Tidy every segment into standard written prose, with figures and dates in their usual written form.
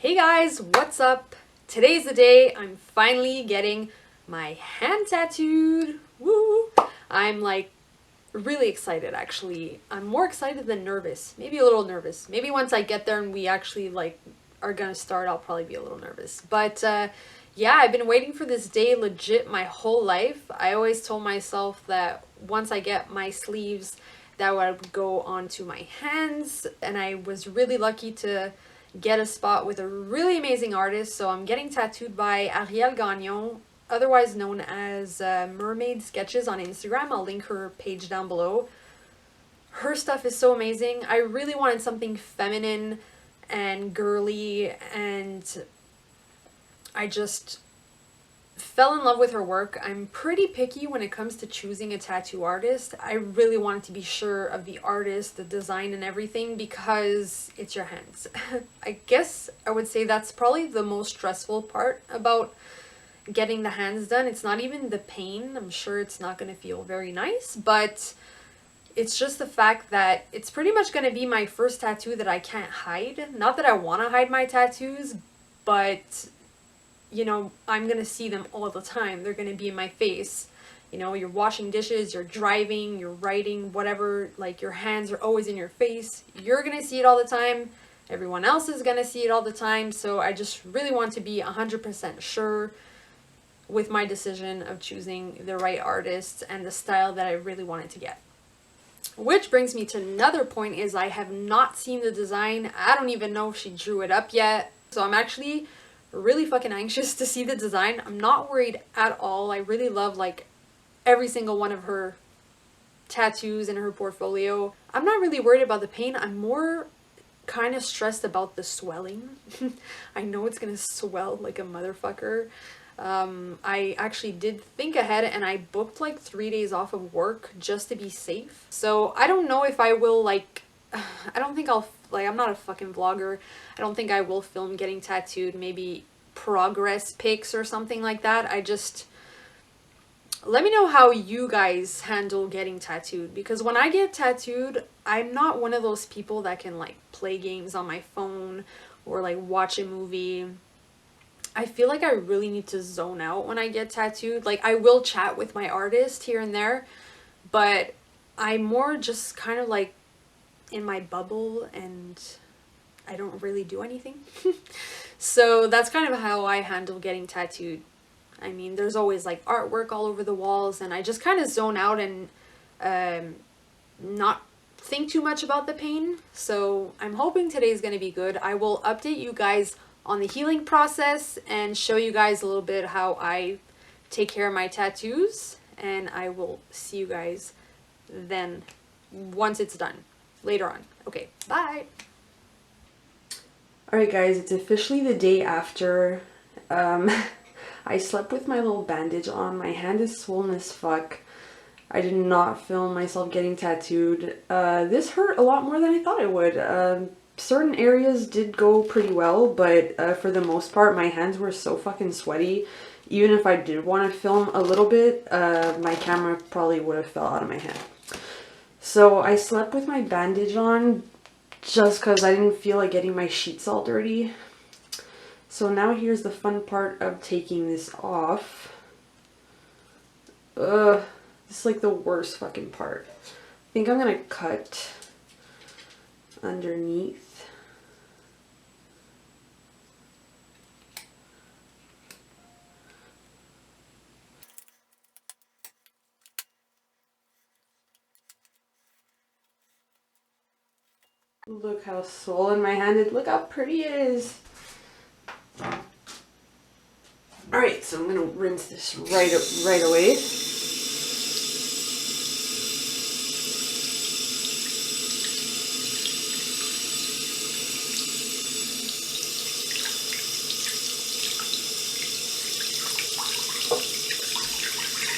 Hey guys, what's up? Today's the day I'm finally getting my hand tattooed. Woo! I'm like really excited actually. I'm more excited than nervous. Maybe a little nervous. Maybe once I get there and we actually are gonna start, I'll probably be a little nervous. But yeah, I've been waiting for this day legit my whole life. I always told myself that once I get my sleeves, that would go onto my hands, and I was really lucky to get a spot with a really amazing artist. So I'm getting tattooed by ARIELLE GAGNON, otherwise known as Mermaid Sketches on Instagram. I'll link her page down below. Her stuff is so amazing. I really wanted something feminine and girly, and I just fell in love with her work. I'm pretty picky when it comes to choosing a tattoo artist. I really wanted to be sure of the artist, the design, and everything because it's your hands. I guess I would say that's probably the most stressful part about getting the hands done. It's not even the pain. I'm sure it's not going to feel very nice, but it's just the fact that it's pretty much going to be my first tattoo that I can't hide. Not that I want to hide my tattoos, but you know, I'm gonna see them all the time. They're gonna be in my face. You know, you're washing dishes, you're driving, you're writing, whatever, like your hands are always in your face. You're gonna see it all the time. Everyone else is gonna see it all the time. So I just really want to be 100% sure with my decision of choosing the right artist and the style that I really wanted to get. Which brings me to another point is I have not seen the design. I don't even know if she drew it up yet. So I'm actually really fucking anxious to see the design. I'm not worried at all. I really love like every single one of her tattoos in her portfolio. I'm not really worried about the pain. I'm more kind of stressed about the swelling. I know it's gonna swell like a motherfucker. I actually did think ahead and I booked like 3 days off of work just to be safe. So I don't know if I will I don't think I'll, I'm not a fucking vlogger. I don't think I will film getting tattooed, maybe progress pics or something like that. Let me know how you guys handle getting tattooed, because when I get tattooed, I'm not one of those people that can like play games on my phone or like watch a movie. I feel like I really need to zone out when I get tattooed. Like I will chat with my artist here and there, but I'm more just kind of like in my bubble and I don't really do anything. So that's kind of how I handle getting tattooed. I mean, there's always like artwork all over the walls and I just kind of zone out and not think too much about the pain. So I'm hoping today's going to be good. I will update you guys on the healing process and show you guys a little bit how I take care of my tattoos, and I will see you guys then once it's done. Later on. Okay, bye. Alright guys, it's officially the day after. I slept with my little bandage on. My hand is swollen as fuck. I did not film myself getting tattooed. This hurt a lot more than I thought it would. Certain areas did go pretty well, but for the most part my hands were so fucking sweaty. Even if I did want to film a little bit, my camera probably would have fell out of my hand. So I slept with my bandage on just because I didn't feel like getting my sheets all dirty. So now here's the fun part of taking this off. Ugh, this is like the worst fucking part. I think I'm gonna cut underneath. Look how swollen my hand is. Look how pretty it is. Alright, so I'm gonna rinse this right away.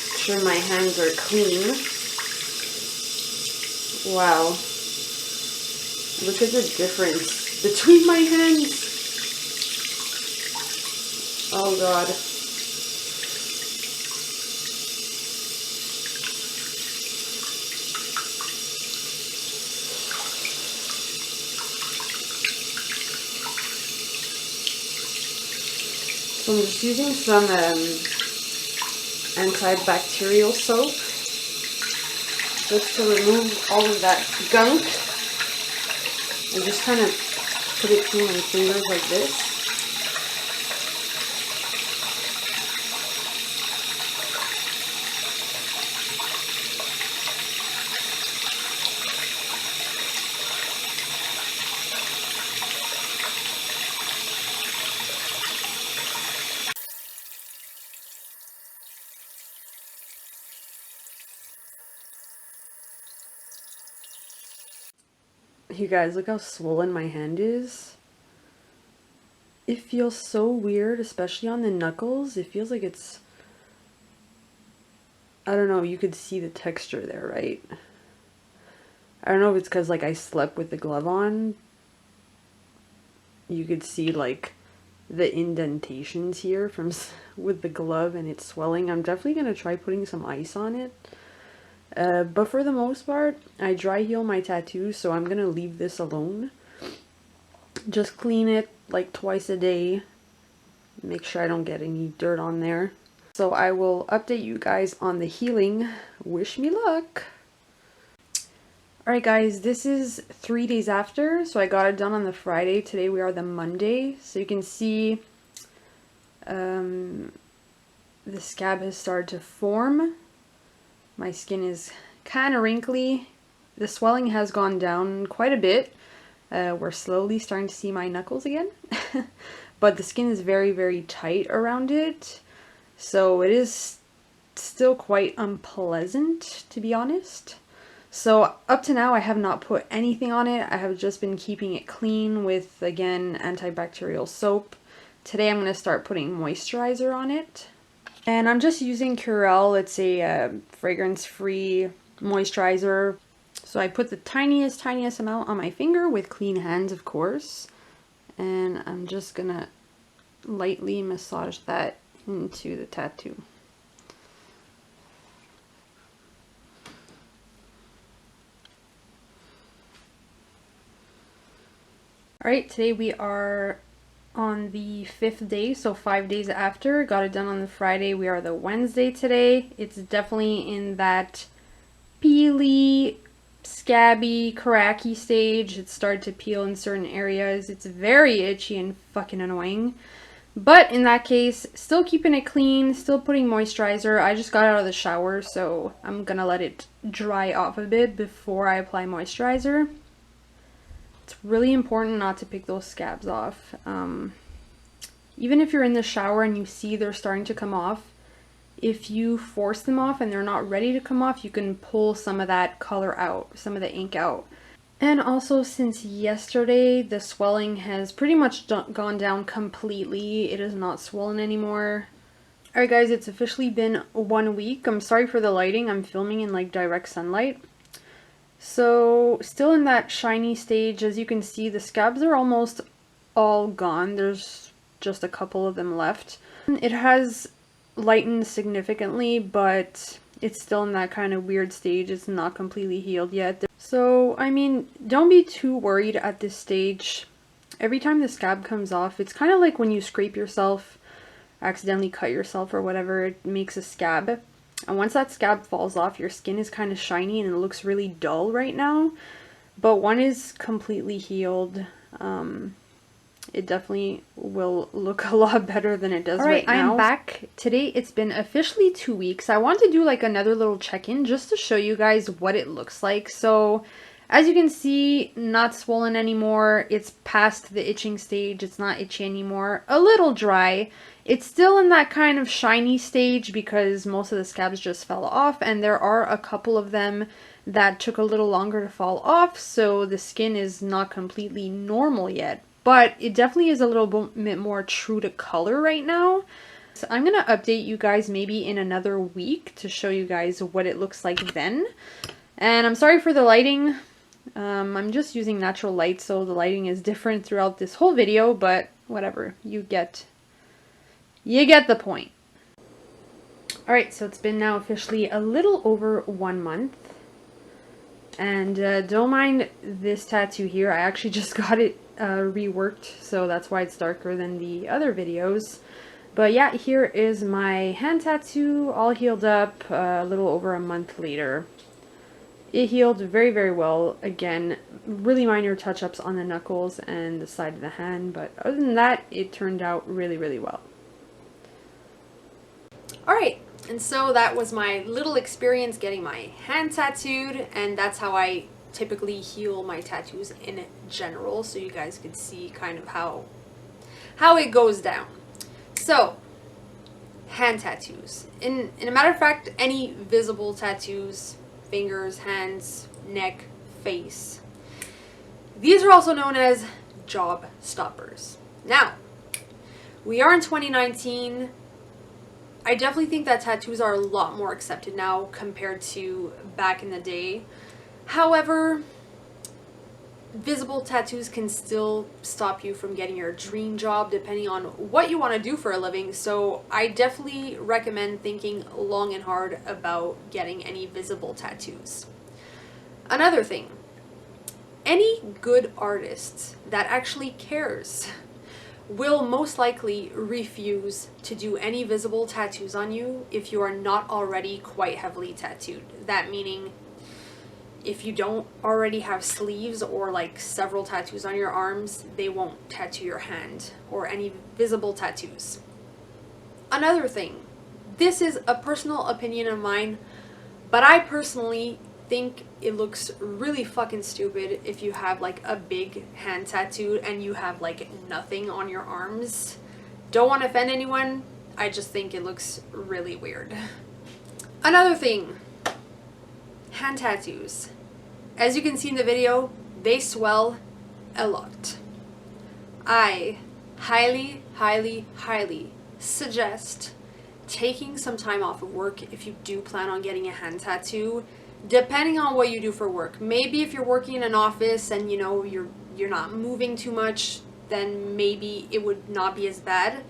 Make sure my hands are clean. Wow. Look at the difference between my hands. Oh god. So I'm just using some antibacterial soap just to remove all of that gunk. And just kind of put it through my fingers like this. You guys, look how swollen my hand is. It feels so weird, especially on the knuckles. It feels like it's... I don't know, you could see the texture there, right? I don't know if it's because, like, I slept with the glove on. You could see, like, the indentations here from with the glove and it's swelling. I'm definitely going to try putting some ice on it. But for the most part, I dry heal my tattoos, so I'm going to leave this alone. Just clean it like twice a day. Make sure I don't get any dirt on there. So I will update you guys on the healing. Wish me luck. Alright guys, this is 3 days after. So I got it done on the Friday. Today we are the Monday. So you can see the scab has started to form. My skin is kind of wrinkly. The swelling has gone down quite a bit. We're slowly starting to see my knuckles again. But the skin is very, very tight around it. So it is still quite unpleasant, to be honest. So up to now, I have not put anything on it. I have just been keeping it clean with, again, antibacterial soap. Today I'm going to start putting moisturizer on it. And I'm just using ARIELLE. It's a fragrance-free moisturizer. So I put the tiniest amount on my finger with clean hands, of course. And I'm just gonna lightly massage that into the tattoo. Alright, today we are on the 5th day, so 5 days after. Got it done on the Friday. We are the Wednesday today. It's definitely in that peely, scabby, cracky stage. It started to peel in certain areas. It's very itchy and fucking annoying. But in that case, still keeping it clean, still putting moisturizer. I just got out of the shower, so I'm gonna let it dry off a bit before I apply moisturizer. It's really important not to pick those scabs off. Even if you're in the shower and you see they're starting to come off, if you force them off and they're not ready to come off, you can pull some of that color out, some of the ink out. And also, since yesterday, the swelling has pretty much gone down completely. It is not swollen anymore. Alright guys, it's officially been 1 week. I'm sorry for the lighting. I'm filming in like direct sunlight. So, still in that shiny stage. As you can see, the scabs are almost all gone. There's just a couple of them left. It has lightened significantly, but it's still in that kind of weird stage. It's not completely healed yet. So, I mean, don't be too worried at this stage. Every time the scab comes off, it's kind of like when you scrape yourself, accidentally cut yourself or whatever, it makes a scab. And once that scab falls off, your skin is kind of shiny and it looks really dull right now. But one is completely healed. It definitely will look a lot better than it does right now. I'm back. Today it's been officially 2 weeks. I want to do like another little check-in just to show you guys what it looks like. So as you can see, not swollen anymore. It's past the itching stage. It's not itchy anymore. A little dry. It's still in that kind of shiny stage because most of the scabs just fell off, and there are a couple of them that took a little longer to fall off, so the skin is not completely normal yet. But it definitely is a little bit more true to color right now. So I'm going to update you guys maybe in another week to show you guys what it looks like then. And I'm sorry for the lighting. I'm just using natural light, so the lighting is different throughout this whole video, but whatever. You get the point. Alright, so it's been now officially a little over 1 month. And don't mind this tattoo here. I actually just got it reworked, so that's why it's darker than the other videos. But yeah, here is my hand tattoo, all healed up a little over a month later. It healed very, very well. Again, really minor touch-ups on the knuckles and the side of the hand, but other than that, it turned out really, really well. Alright, and so that was my little experience getting my hand tattooed, and that's how I typically heal my tattoos in general, so you guys can see kind of how it goes down. So, hand tattoos. In a matter of fact, any visible tattoos, fingers, hands, neck, face. These are also known as job stoppers. Now, we are in 2019. I definitely think that tattoos are a lot more accepted now compared to back in the day. However, visible tattoos can still stop you from getting your dream job depending on what you want to do for a living. So I definitely recommend thinking long and hard about getting any visible tattoos. Another thing, any good artist that actually cares will most likely refuse to do any visible tattoos on you if you are not already quite heavily tattooed. That meaning, if you don't already have sleeves or like several tattoos on your arms, they won't tattoo your hand or any visible tattoos. Another thing, this is a personal opinion of mine, but I personally think it looks really fucking stupid if you have like a big hand tattoo and you have like nothing on your arms. Don't want to offend anyone, I just think it looks really weird. Another thing, hand tattoos. As you can see in the video, they swell a lot. I highly, highly, highly suggest taking some time off of work if you do plan on getting a hand tattoo, depending on what you do for work. Maybe if you're working in an office and you know you're not moving too much, then maybe it would not be as bad.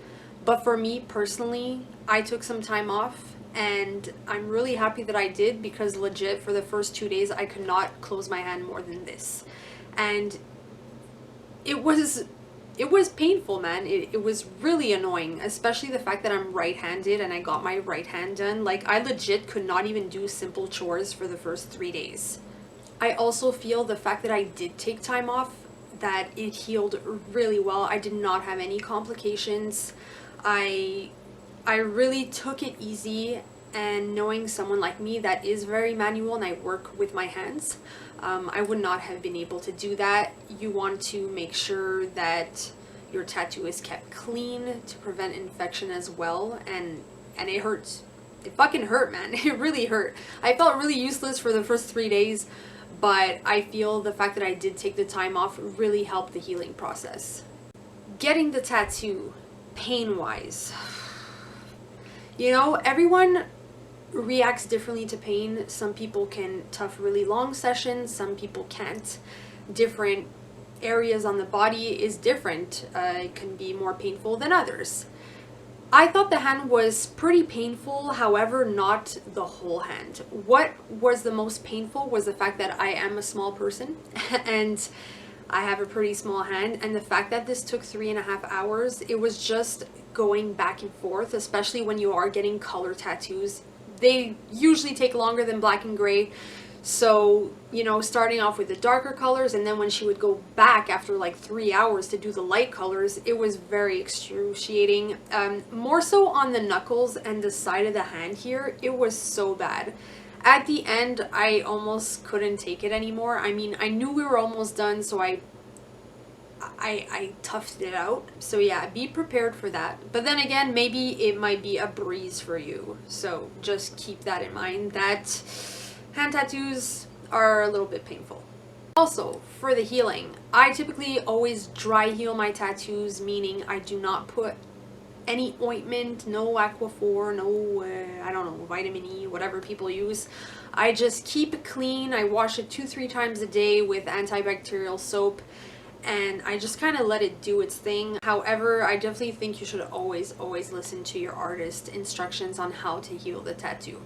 But for me personally, I took some time off and I'm really happy that I did, because legit for the first 2 days I could not close my hand more than this. And it was painful, man. It was really annoying, especially the fact that I'm right-handed and I got my right hand done. Like, I legit could not even do simple chores for the first 3 days. I also feel the fact that I did take time off, that it healed really well. I did not have any complications. I really took it easy, and knowing someone like me that is very manual and I work with my hands, I would not have been able to do that. You want to make sure that your tattoo is kept clean to prevent infection as well, and it hurts. It fucking hurt, man. It really hurt. I felt really useless for the first 3 days, but I feel the fact that I did take the time off really helped the healing process. Getting the tattoo, pain-wise. You know, everyone reacts differently to pain. Some people can tough really long sessions, some people can't. Different areas on the body is different. It can be more painful than others. I thought the hand was pretty painful, however, not the whole hand. What was the most painful was the fact that I am a small person and I have a pretty small hand, and the fact that this took 3.5 hours, it was just going back and forth, especially when you are getting color tattoos. They usually take longer than black and gray. So, you know, starting off with the darker colors, and then when she would go back after like 3 hours to do the light colors, it was very excruciating. More so on the knuckles and the side of the hand here, it was so bad. At the end, I almost couldn't take it anymore. I mean, I knew we were almost done, so I toughed it out. So yeah, be prepared for that. But then again, maybe it might be a breeze for you. So just keep that in mind, that hand tattoos are a little bit painful. Also, for the healing, I typically always dry heal my tattoos, meaning I do not put any ointment, no Aquaphor, no, I don't know, vitamin E, whatever people use. I just keep it clean. I wash it 2-3 times a day with antibacterial soap, and I just kind of let it do its thing. However, I definitely think you should always listen to your artist's instructions on how to heal the tattoo.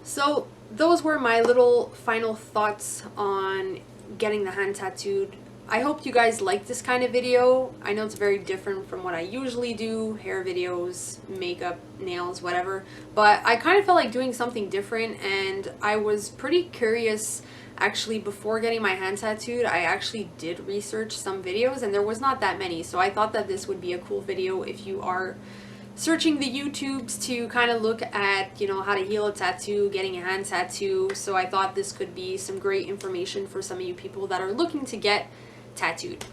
So those were my little final thoughts on getting the hand tattooed. I hope you guys like this kind of video. I know it's very different from what I usually do, hair videos, makeup, nails, whatever, but I kind of felt like doing something different, and I was pretty curious. Actually, before getting my hand tattooed, I actually did research some videos, and there was not that many, so I thought that this would be a cool video if you are searching the YouTubes to kind of look at, you know, how to heal a tattoo, getting a hand tattoo. So I thought this could be some great information for some of you people that are looking to get tattooed.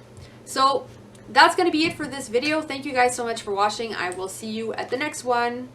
So that's going to be it for this video. Thank you guys so much for watching. I will see you at the next one.